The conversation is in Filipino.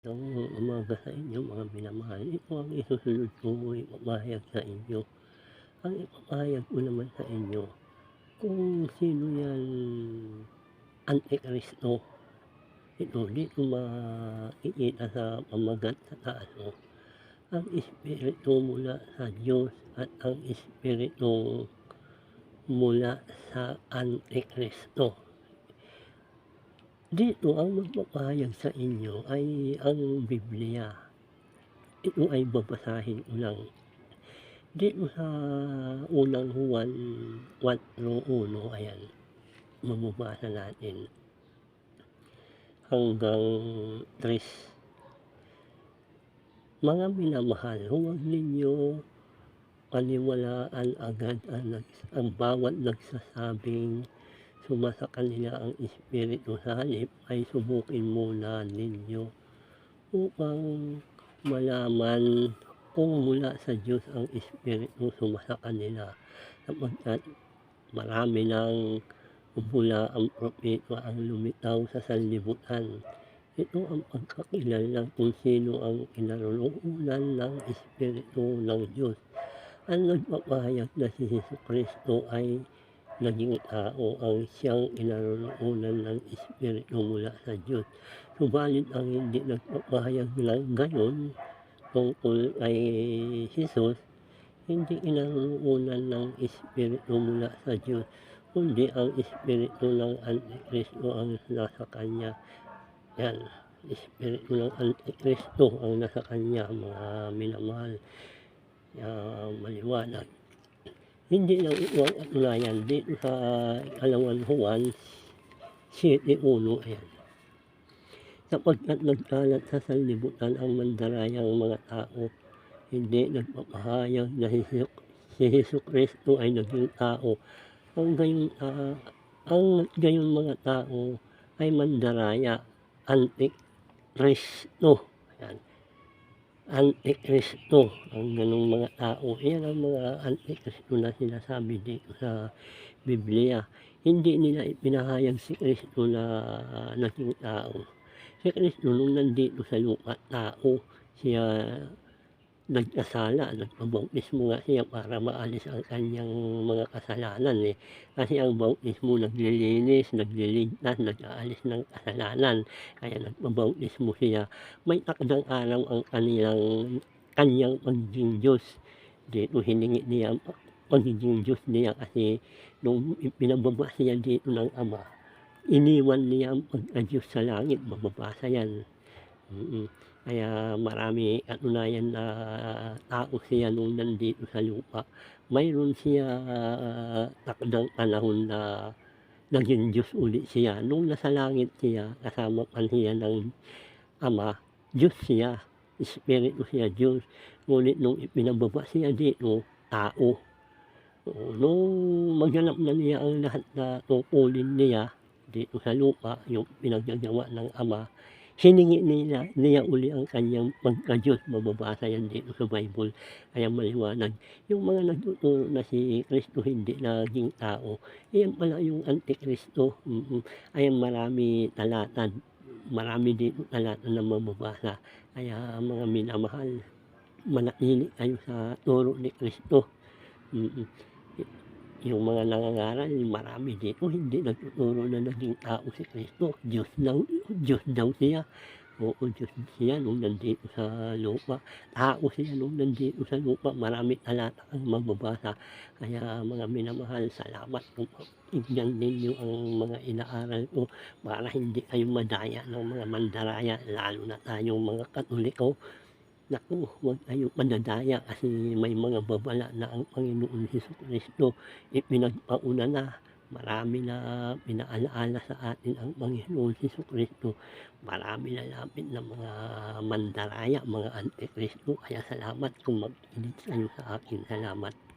Magandang umaga sa inyo mga minamahal. Ito ang isusunod kong ipapahayag sa inyo. Ang ipapahayag ko naman sa inyo kung sino yan Antikristo. Ito dito makikita sa pamagat sa taas ang espiritu mula sa Diyos at ang espiritu mula sa Antikristo. Dito ang magpapahayag sa inyo ay ang Biblia. Ito ay babasahin ko lang. Dito sa unang Juan 4:1, ayan, mababasa natin hanggang 3. Mga minamahal, huwag ninyo paniwalaan agad ang bawat nagsasabing sumasa kanila ang espiritu. Sa halip ay subukin muna ninyo upang malaman kung mula sa Diyos ang espiritu sumasa kanila, sapagkat marami ng mula ang propeta ang lumitaw sa sanlibutan. Ito ang pagkakilala kung sino ang kinaroroonan ng espiritu ng Diyos. Ang nagpapahayag na si Jesucristo ay naging tao ang siyang kinaroroonan ng espiritu mula sa Diyos. Subalit ang hindi nagpapahayag lang gayon tungkol kay Jesus, hindi kinaroroonan ng espiritu mula sa Diyos, kundi ang espiritu ng Antikristo ang nasa kanya. Yan, espiritu ng Antikristo ang nasa kanya, mga minamahal. Maliwanag. Hindi lang ito ang katunayan dito sa ikalawang Juan 7:1, ayan. Sapagkat nagkalat sa sanlibutan ang mandarayang mga tao, hindi nagpapahayag na si Jesucristo ay naging tao. Ang gayong mga tao ay mandaraya, Antikristo. Ayan. Antikristo ang ganong mga tao. Iyan ang mga Antikristo na sinasabi dito sa Biblia. Hindi nila ipinahayag si Kristo na naging tao. Si Kristo nung nandito sa lupa, tao siya, nagkasala, nagpabautismo nga siya para maalis ang kanyang mga kasalanan. Kasi ang bautismo naglilinis, nagliligtas, nag-aalis ng kasalanan, kaya nagpabautismo siya. May takdang araw ang kanyang pagiging Diyos. Dito hiningi niya ang pagiging Diyos niya kasi nung pinababa siya dito ng Ama, iniwan niya ang pagka-Diyos sa langit, mababasa yan. Kaya marami katunayan na tao siya nung nandito sa lupa. Mayroon siya takdang panahon na naging Diyos uli siya. Nung nasa langit siya, kasama pa siya ng Ama, Diyos siya, espiritu siya, Diyos. Ngunit nung ipinababa siya dito, tao. Nung maganap na niya ang lahat na tungkulin niya dito sa lupa, yung pinaggagawa ng Ama, hiningi niya uli ang kanyang pagka-Diyos. Mababasa yan dito sa Bible, kaya maliwanag. Yung mga nagtuturo na si Kristo hindi naging tao, iyan pala yung Antikristo. Ayan, marami dito talata na mababasa. Kaya mga minamahal, manatili kayo sa turo ni Kristo. Yung mga nangangaral, marami dito hindi nagtuturo na naging tao si Kristo. Diyos daw siya. Oo, Diyos siya nung nandito sa lupa. Tao siya nung nandito sa lupa. Marami talata kang mababasa. Kaya mga minamahal, salamat kung pakinggan ninyo ang mga inaaral ko para hindi kayo madaya ng mga mandaraya, lalo na tayong mga Katoliko. Naku, huwag kayong madadaya kasi may mga babala na ang Panginoon Jesucristo ipinagpauna na. Marami na pinaalaala sa atin ang Panginoon Jesucristo. Marami lalapit na mga mandaraya, mga Antikristo. Kaya salamat kung makinig kayo sa akin. Salamat.